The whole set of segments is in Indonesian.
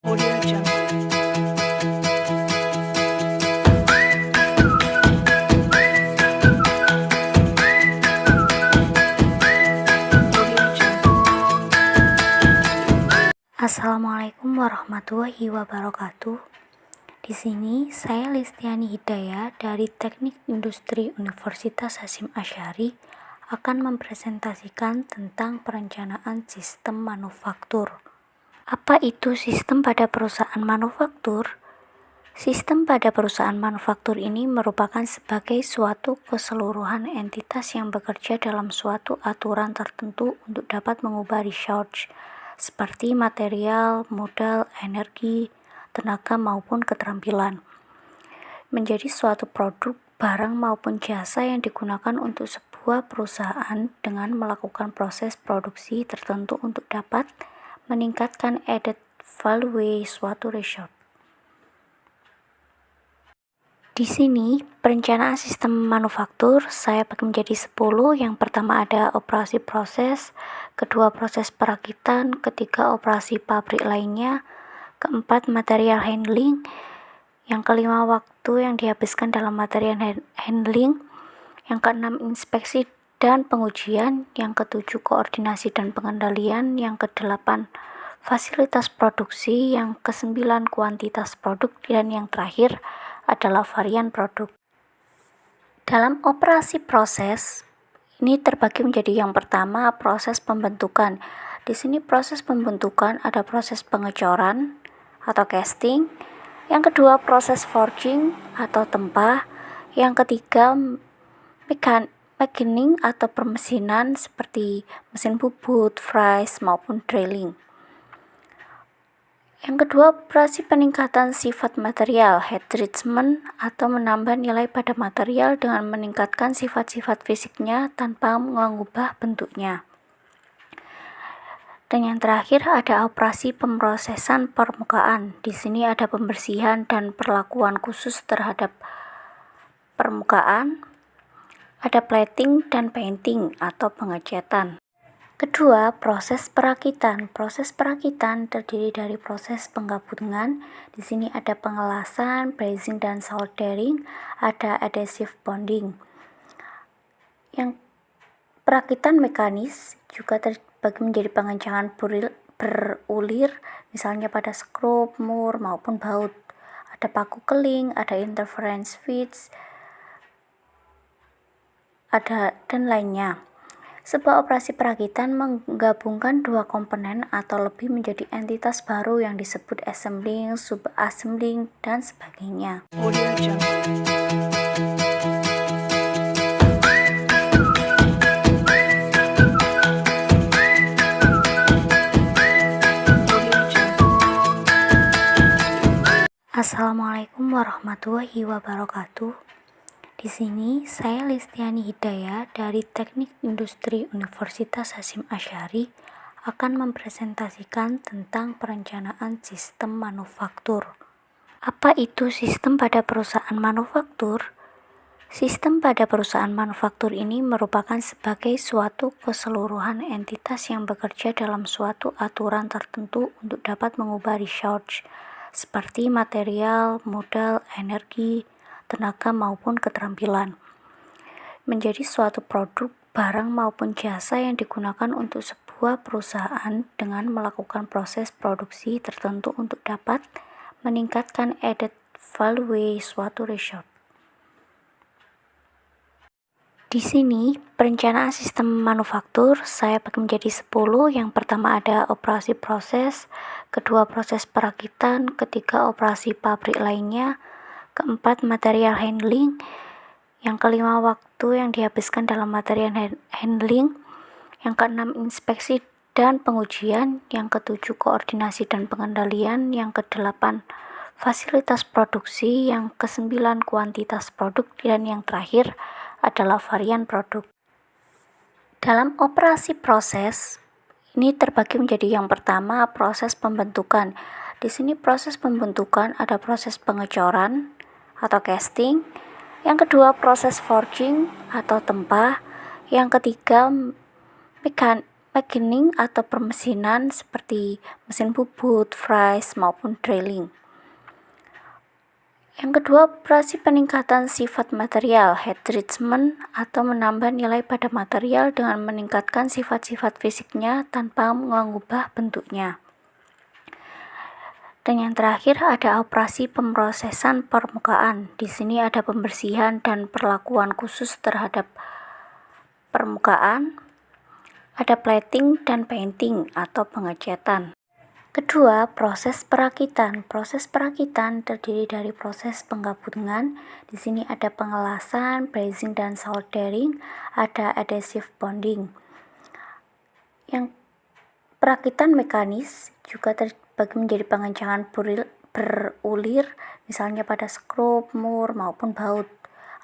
Audio Jungle. Audio Jungle. Assalamualaikum warahmatullahi wabarakatuh. Di sini saya Listiani Hidayah dari Teknik Industri Universitas Hasyim Asy'ari akan mempresentasikan tentang perencanaan sistem manufaktur. Apa itu sistem pada perusahaan manufaktur? Sistem pada perusahaan manufaktur ini merupakan sebagai suatu keseluruhan entitas yang bekerja dalam suatu aturan tertentu untuk dapat mengubah resource seperti material, modal, energi, tenaga maupun keterampilan menjadi suatu produk, barang maupun jasa yang digunakan untuk sebuah perusahaan dengan melakukan proses produksi tertentu untuk dapat meningkatkan added value suatu resource. Di sini, perencanaan sistem manufaktur saya bagi menjadi 10. Yang pertama ada operasi proses, kedua proses perakitan, ketiga operasi pabrik lainnya, keempat material handling, yang kelima waktu yang dihabiskan dalam material handling, yang keenam inspeksi dan pengujian, yang ketujuh koordinasi dan pengendalian, yang kedelapan fasilitas produksi, yang kesembilan kuantitas produk, dan yang terakhir adalah varian produk. Dalam operasi proses, ini terbagi menjadi yang pertama proses pembentukan. Di sini proses pembentukan ada proses pengecoran atau casting, yang kedua proses forging atau tempah, yang ketiga machining atau permesinan seperti mesin bubut, fries maupun drilling. Yang kedua, operasi peningkatan sifat material, heat treatment, atau menambah nilai pada material dengan meningkatkan sifat-sifat fisiknya tanpa mengubah bentuknya. Dan yang terakhir ada operasi pemrosesan permukaan. Di sini ada pembersihan dan perlakuan khusus terhadap permukaan, ada plating dan painting atau pengecatan. Kedua, proses perakitan. Proses perakitan terdiri dari proses penggabungan. Di sini ada pengelasan, brazing dan soldering, ada adhesive bonding. Yang perakitan mekanis juga terbagi menjadi pengencangan berulir, misalnya pada skrup, mur maupun baut. Ada paku keling, ada interference feeds, ada dan lainnya. Sebuah operasi perakitan menggabungkan dua komponen atau lebih menjadi entitas baru yang disebut assembling, subassembling, dan sebagainya. Audio Jungle. Audio Jungle. Assalamualaikum warahmatullahi wabarakatuh. Di sini saya Listiani Hidayah dari Teknik Industri Universitas Hasyim Asy'ari akan mempresentasikan tentang perencanaan sistem manufaktur. Apa itu sistem pada perusahaan manufaktur? Sistem pada perusahaan manufaktur ini merupakan sebagai suatu keseluruhan entitas yang bekerja dalam suatu aturan tertentu untuk dapat mengubah resource seperti material, modal, energi, tenaga maupun keterampilan menjadi suatu produk, barang maupun jasa yang digunakan untuk sebuah perusahaan dengan melakukan proses produksi tertentu untuk dapat meningkatkan added value suatu resource. Di sini, perencanaan sistem manufaktur saya bagi menjadi 10. Yang pertama ada operasi proses, kedua proses perakitan, ketiga operasi pabrik lainnya, keempat material handling, yang kelima waktu yang dihabiskan dalam material handling, yang keenam inspeksi dan pengujian, yang ketujuh koordinasi dan pengendalian, yang kedelapan fasilitas produksi, yang kesembilan kuantitas produk, dan yang terakhir adalah varian produk. Dalam operasi proses, ini terbagi menjadi yang pertama proses pembentukan. Di sini proses pembentukan ada proses pengecoran atau casting, yang kedua proses forging atau tempah, yang ketiga machining atau permesinan seperti mesin bubut, fries, maupun drilling. Yang kedua, operasi peningkatan sifat material, heat treatment, atau menambah nilai pada material dengan meningkatkan sifat-sifat fisiknya tanpa mengubah bentuknya. Dan yang terakhir ada operasi pemrosesan permukaan. Di sini ada pembersihan dan perlakuan khusus terhadap permukaan, ada plating dan painting atau pengecatan. Kedua, proses perakitan. Proses perakitan terdiri dari proses penggabungan. Di sini ada pengelasan, brazing dan soldering, ada adhesive bonding. Yang perakitan mekanis juga terbagi menjadi pengencangan berulir, misalnya pada skrup, mur maupun baut.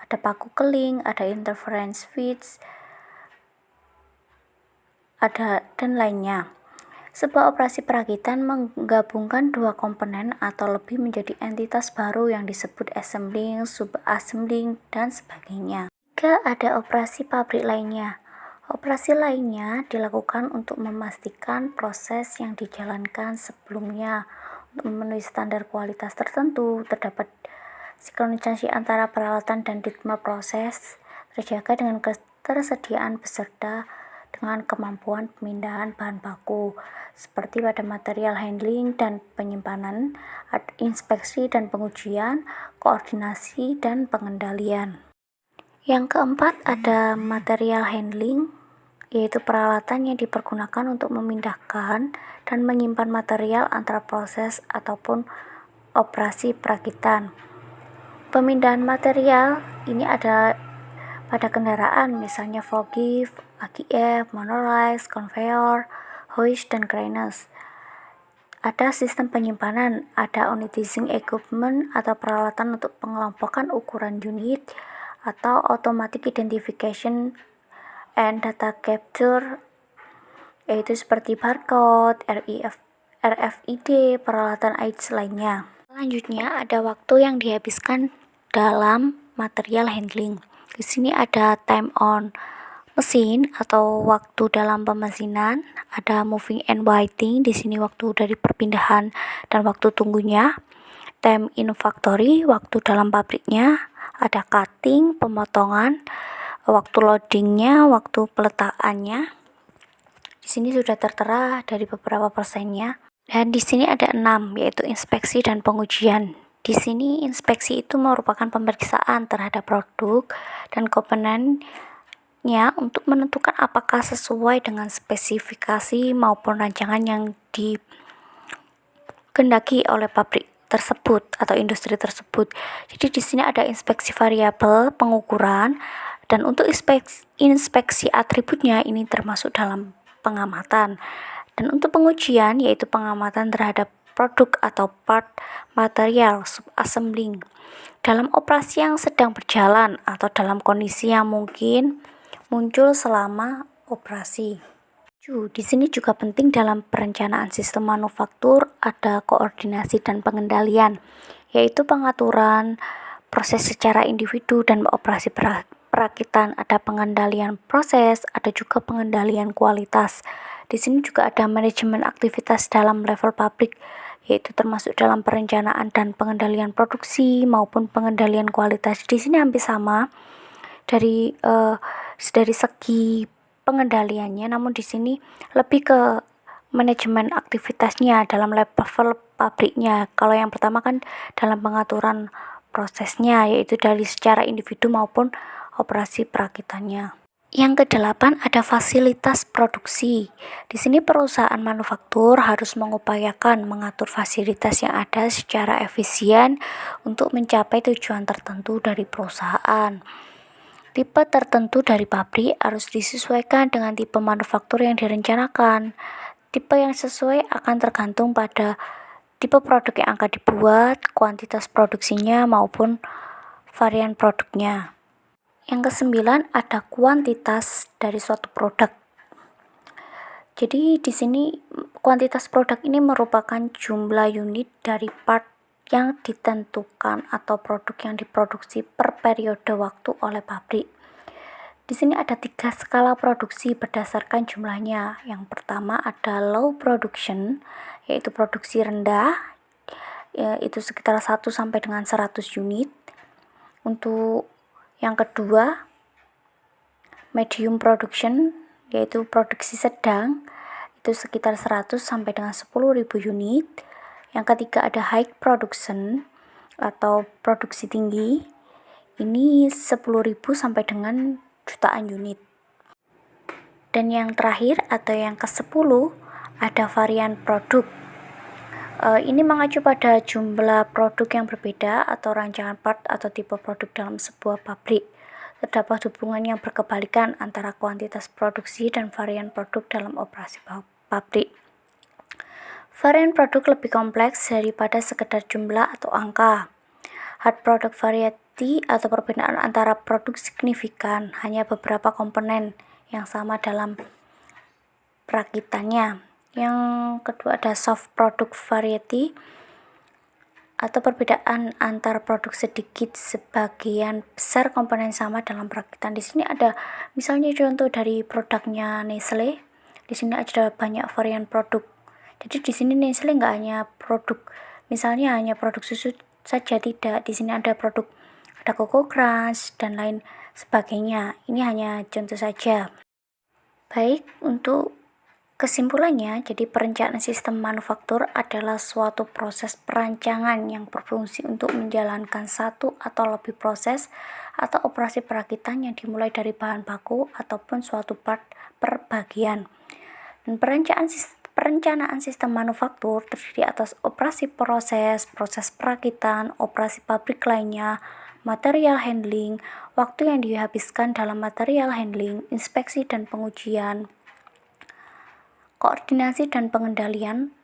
Ada paku keling, ada interference feeds, ada dan lainnya. Sebuah operasi perakitan menggabungkan dua komponen atau lebih menjadi entitas baru yang disebut assembling, subassembling, dan sebagainya. Jika ada operasi pabrik lainnya. Operasi lainnya dilakukan untuk memastikan proses yang dijalankan sebelumnya untuk memenuhi standar kualitas tertentu, terdapat sinkronisasi antara peralatan dan ritme proses, terjaga dengan ketersediaan beserta dengan kemampuan pemindahan bahan baku, seperti pada material handling dan penyimpanan, inspeksi dan pengujian, koordinasi dan pengendalian. Yang keempat ada material handling, yaitu peralatan yang dipergunakan untuk memindahkan dan menyimpan material antara proses ataupun operasi perakitan. Pemindahan material ini ada pada kendaraan, misalnya forklift, AGF, monorail, conveyor, hoist, dan cranes. Ada sistem penyimpanan, ada unitizing equipment atau peralatan untuk pengelompokan ukuran unit, atau automatic identification and data capture, yaitu seperti barcode, RFID, peralatan AIDS lainnya. Selanjutnya ada waktu yang dihabiskan dalam material handling. Di sini ada time on mesin atau waktu dalam pemesinan, ada moving and waiting, di sini waktu dari perpindahan dan waktu tunggunya, time in factory, waktu dalam pabriknya, ada cutting, pemotongan, waktu loadingnya, waktu peletakannya. Di sini sudah tertera dari beberapa persennya. Dan di sini ada 6, yaitu inspeksi dan pengujian. Di sini inspeksi itu merupakan pemeriksaan terhadap produk dan komponennya untuk menentukan apakah sesuai dengan spesifikasi maupun rancangan yang dikehendaki oleh pabrik tersebut atau industri tersebut. Jadi di sini ada inspeksi variabel pengukuran, dan untuk inspeksi atributnya ini termasuk dalam pengamatan. Dan untuk pengujian yaitu pengamatan terhadap produk atau part material subassembling dalam operasi yang sedang berjalan atau dalam kondisi yang mungkin muncul selama operasi. Di sini juga penting dalam perencanaan sistem manufaktur ada koordinasi dan pengendalian, yaitu pengaturan proses secara individu dan operasi perakitan, ada pengendalian proses, ada juga pengendalian kualitas. Di sini juga ada manajemen aktivitas dalam level pabrik, yaitu termasuk dalam perencanaan dan pengendalian produksi maupun pengendalian kualitas. Di sini hampir sama dari segi pengendaliannya, namun di sini lebih ke manajemen aktivitasnya dalam level pabriknya. Kalau yang pertama kan dalam pengaturan prosesnya, yaitu dari secara individu maupun operasi perakitannya. Yang kedelapan ada fasilitas produksi. Di sini perusahaan manufaktur harus mengupayakan mengatur fasilitas yang ada secara efisien untuk mencapai tujuan tertentu dari perusahaan. Tipe tertentu dari pabrik harus disesuaikan dengan tipe manufaktur yang direncanakan. Tipe yang sesuai akan tergantung pada tipe produk yang akan dibuat, kuantitas produksinya maupun varian produknya. Yang kesembilan ada kuantitas dari suatu produk. Jadi di sini kuantitas produk ini merupakan jumlah unit dari part yang ditentukan atau produk yang diproduksi per periode waktu oleh pabrik. Di sini ada 3 skala produksi berdasarkan jumlahnya. Yang pertama ada low production, yaitu produksi rendah, yaitu sekitar 1 sampai dengan 100 unit. Untuk yang kedua, medium production, yaitu produksi sedang, itu sekitar 100 sampai dengan 10.000 unit. Yang ketiga ada high production atau produksi tinggi, ini 10.000 sampai dengan jutaan unit. Dan yang terakhir atau yang ke-10 ada varian produk. Ini mengacu pada jumlah produk yang berbeda atau rancangan part atau tipe produk dalam sebuah pabrik. Terdapat hubungan yang berkebalikan antara kuantitas produksi dan varian produk dalam operasi pabrik. Varian produk lebih kompleks daripada sekedar jumlah atau angka. Hard product variety atau perbedaan antara produk signifikan, hanya beberapa komponen yang sama dalam perakitannya. Yang kedua ada soft product variety atau perbedaan antar produk sedikit sebagian besar komponen sama dalam perakitan. Di sini ada misalnya contoh dari produknya Nestle. Di sini ada banyak varian produk. Jadi di sini Nestle nggak hanya produk, misalnya hanya produk susu saja, tidak. Di sini ada produk, ada Coco Crunch dan lain sebagainya. Ini hanya contoh saja. Baik, untuk kesimpulannya, jadi perencanaan sistem manufaktur adalah suatu proses perancangan yang berfungsi untuk menjalankan satu atau lebih proses atau operasi perakitan yang dimulai dari bahan baku ataupun suatu part per bagian. Dan perencanaan sistem manufaktur terdiri atas operasi proses perakitan, operasi pabrik lainnya, material handling, waktu yang dihabiskan dalam material handling, inspeksi dan pengujian, koordinasi dan pengendalian,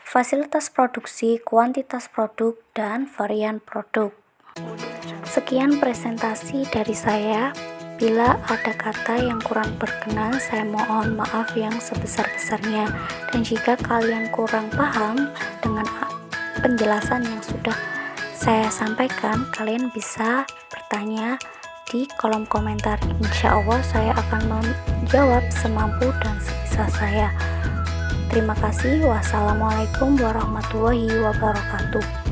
fasilitas produksi, kuantitas produk, dan varian produk. Sekian presentasi dari saya. Bila ada kata yang kurang berkenan, saya mohon maaf yang sebesar-besarnya. Dan jika kalian kurang paham dengan penjelasan yang sudah saya sampaikan, kalian bisa bertanya di kolom komentar. Insya Allah saya akan menjawab semampu dan sebisa saya. Terima kasih. Wassalamualaikum warahmatullahi wabarakatuh.